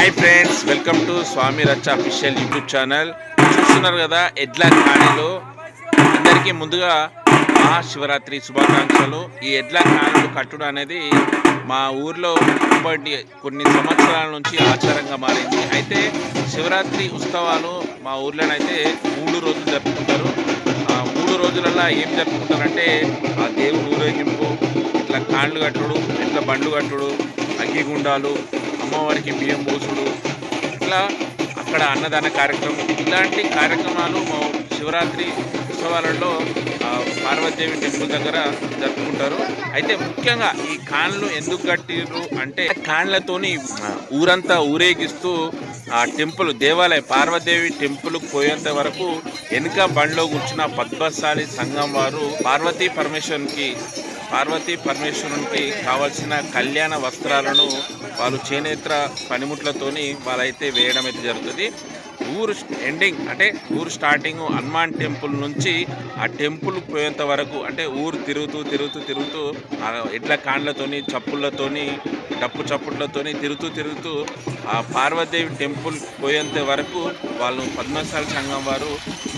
Hi friends, welcome to స్వామి రచ్చ official YouTube channel. చూస్తున్నారు కదా ఎడ్ల కాణిలో. అందరికీ ముందుగా మహాశివరాత్రి శుభాకాంక్షలు. ఈ ఎడ్ల కాణిలు కట్టుడు అనేది మా ఊర్లో కొన్ని సంవత్సరాల నుంచి ఆచారంగా మారింది. అయితే శివరాత్రి ఉత్సవాలు మా ఊర్లోనైతే 3 రోజులు జరుపుకుంటారు. 3 రోజులలో ఏం జరుపుకుంటారంటే ఆ దేవుడు ఊరేగింపు, ఇట్లా కాళ్ళు కట్టుడు, ఇట్లా బండ్లు కట్టుడు, అగ్గిగుండాలు, అమ్మవారికి బియ్యం పోసుడు, ఇట్లా అక్కడ అన్నదాన కార్యక్రమం, ఇలాంటి కార్యక్రమాలు మా శివరాత్రి ఉత్సవాలలో పార్వతీదేవి టెంపుల్ దగ్గర జరుపుకుంటారు. అయితే ముఖ్యంగా ఈ కాన్లు ఎందుకు కట్టిర్రు అంటే కాన్లతోని ఊరంతా ఊరేగిస్తూ ఆ టెంపుల్ దేవాలయం పార్వతీదేవి టెంపుల్కి పోయేంత వరకు వెనుక బండిలో కూర్చున్న పద్మశాలి సంఘం వారు పార్వతీ పరమేశ్వరునికి కావాల్సిన కళ్యాణ వస్త్రాలను వాళ్ళు చేనేత్ర పనిముట్లతోని వాళ్ళైతే వేయడం అయితే జరుగుతుంది. ఊరు ఎండింగ్ అంటే ఊరు స్టార్టింగ్ హనుమాన్ టెంపుల్ నుంచి ఆ టెంపుల్ పోయేంత వరకు అంటే ఊరు తిరుగుతూ ఎడ్ల కాండ్లతోని చప్పుళ్ళతోని డప్పు చప్పుట్లతోని తిరుగుతూ ఆ పార్వతీదేవి టెంపుల్ పోయేంత వరకు వాళ్ళు పద్మశాలి సంఘం వారు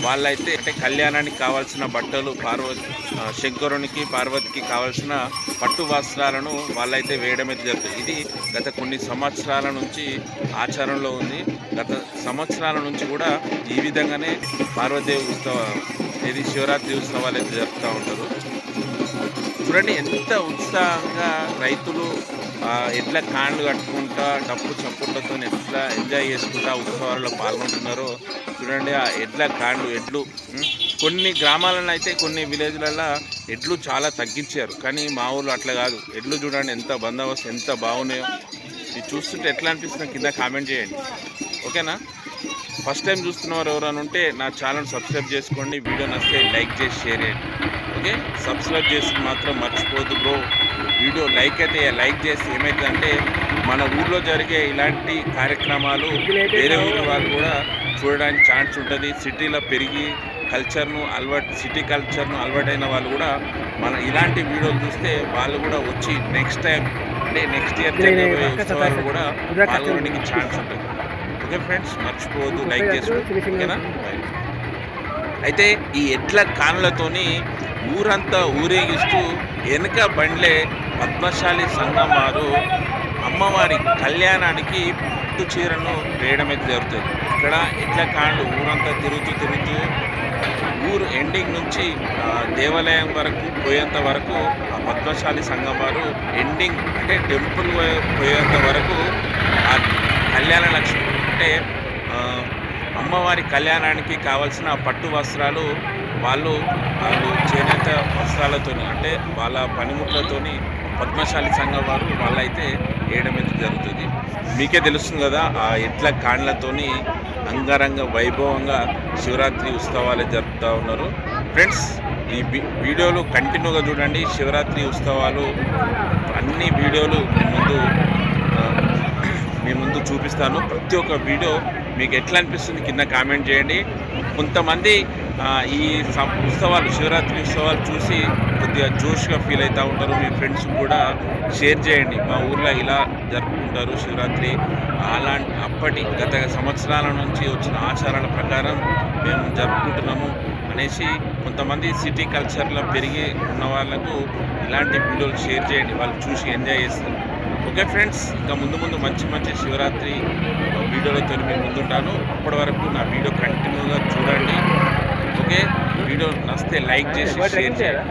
వాళ్ళైతే అంటే కళ్యాణానికి కావాల్సిన బట్టలు శంకరునికి పార్వతికి కావాల్సిన పట్టు వస్త్రాలను వాళ్ళైతే వేయడం అయితే జరుగుతుంది. ఇది గత కొన్ని సంవత్సరాల నుంచి ఆచారంలో ఉంది. గత సంవత్సరాల నుంచి కూడా ఈ విధంగానే పార్వతీదేవి శివరాత్రి ఉత్సవాలు అయితే జరుపుతూ ఉంటారు. చూడండి ఎంత ఉత్సాహంగా రైతులు ఎట్లా కాండ్లు కట్టుకుంటా డప్పు చప్పుళ్ళతో ఎట్లా ఎంజాయ్ చేసుకుంటా ఉత్సవాలలో పాల్గొంటున్నారో చూడండి. ఆ ఎడ్లు కొన్ని గ్రామాలలో అయితే కొన్ని విలేజ్లలో ఎడ్లు చాలా తగ్గించారు, కానీ మా ఊళ్ళో అట్లా కాదు. ఎడ్లు చూడండి ఎంత బందోబస్తు ఎంత బాగున్నాయో. ఇది చూస్తుంటే ఎట్లా అనిపిస్తుందో కింద కామెంట్ చేయండి, ఓకేనా? ఫస్ట్ టైం చూస్తున్నవారు ఎవరైనా ఉంటే నా ఛానల్ సబ్స్క్రైబ్ చేసుకోండి. వీడియో నచ్చితే లైక్ చేసి షేర్ చేయండి, ఓకే? సబ్స్క్రైబ్ చేసి మాత్రం మర్చిపోవద్దు బ్రో. వీడియో లైక్ చేసి ఏమవుతుందంటే మన ఊర్లో జరిగే ఇలాంటి కార్యక్రమాలు వేరే ఊరి వాళ్ళు కూడా చూడడానికి ఛాన్స్ ఉంటుంది. సిటీలో పెరిగి సిటీ కల్చర్ను అలవాటైన వాళ్ళు కూడా మన ఇలాంటి వీడియోలు చూస్తే వాళ్ళు కూడా వచ్చి నెక్స్ట్ ఇయర్ జరిగే ఉత్సవాలు కూడా పాల్గొనడానికి ఛాన్స్ ఉంటుంది. ఓకే ఫ్రెండ్స్, మర్చిపోవద్దు లైక్ చేసుకోండి, ఓకేనా? అయితే ఈ ఎడ్ల కాన్లతోని ఊరంతా ఊరేగిస్తూ వెనుక బండ్లే పద్మశాలి సంఘం వారు అమ్మవారి కళ్యాణానికి పట్టు చీరను వేయడం అయితే జరుగుతుంది. ఇక్కడ ఎడ్ల కాళ్ళు ఊరంతా తిరుగుతూ ఊరు ఎండింగ్ నుంచి దేవాలయం వరకు పోయేంత వరకు ఆ పద్మశాలి సంఘం వారు ఎండింగ్ అంటే టెంపుల్ పోయేంత వరకు ఆ కళ్యాణ లక్ష్మి అంటే అమ్మవారి కళ్యాణానికి కావాల్సిన పట్టు వస్త్రాలు వాళ్ళు చేనేత వస్త్రాలతోని అంటే వాళ్ళ పనిముట్లతోని పద్మశాలి సంఘం వారు వాళ్ళైతే వేయడం అయితే జరుగుతుంది. మీకే తెలుస్తుంది కదా ఆ ఎడ్ల కాండ్లతోని అంగరంగ వైభవంగా శివరాత్రి ఉత్సవాలు జరుపుతూ ఉన్నారు. ఫ్రెండ్స్, ఈ వీడియోలు కంటిన్యూగా చూడండి. శివరాత్రి ఉత్సవాలు అన్ని వీడియోలు మీ ముందు చూపిస్తాను. ప్రతి ఒక్క వీడియో మీకు ఎట్లా అనిపిస్తుంది కింద కామెంట్ చేయండి. కొంతమంది ఈ శివరాత్రి ఉత్సవాలు చూసి కొద్దిగా జోష్గా ఫీల్ అవుతూ ఉంటారు. మీ ఫ్రెండ్స్ కూడా షేర్ చేయండి. మా ఊర్లో ఇలా జరుపుకుంటారు శివరాత్రి, గత సంవత్సరాల నుంచి వచ్చిన ఆచారాల ప్రకారం మేము జరుపుకుంటున్నాము అనేసి కొంతమంది సిటీ కల్చర్లో పెరిగి ఉన్న వాళ్ళకు ఇలాంటి వీడియోలు షేర్ చేయండి, వాళ్ళు చూసి ఎంజాయ్ చేస్తారు. ఓకే ఫ్రెండ్స్, ఇంకా ముందు మంచి శివరాత్రి వీడియోలతో మీ ముందుంటాను. అప్పటి వరకు నా వీడియో కంటిన్యూగా చూడండి, ఓకే? వీడియో నచ్చితే లైక్ చేసి షేర్ చేయండి.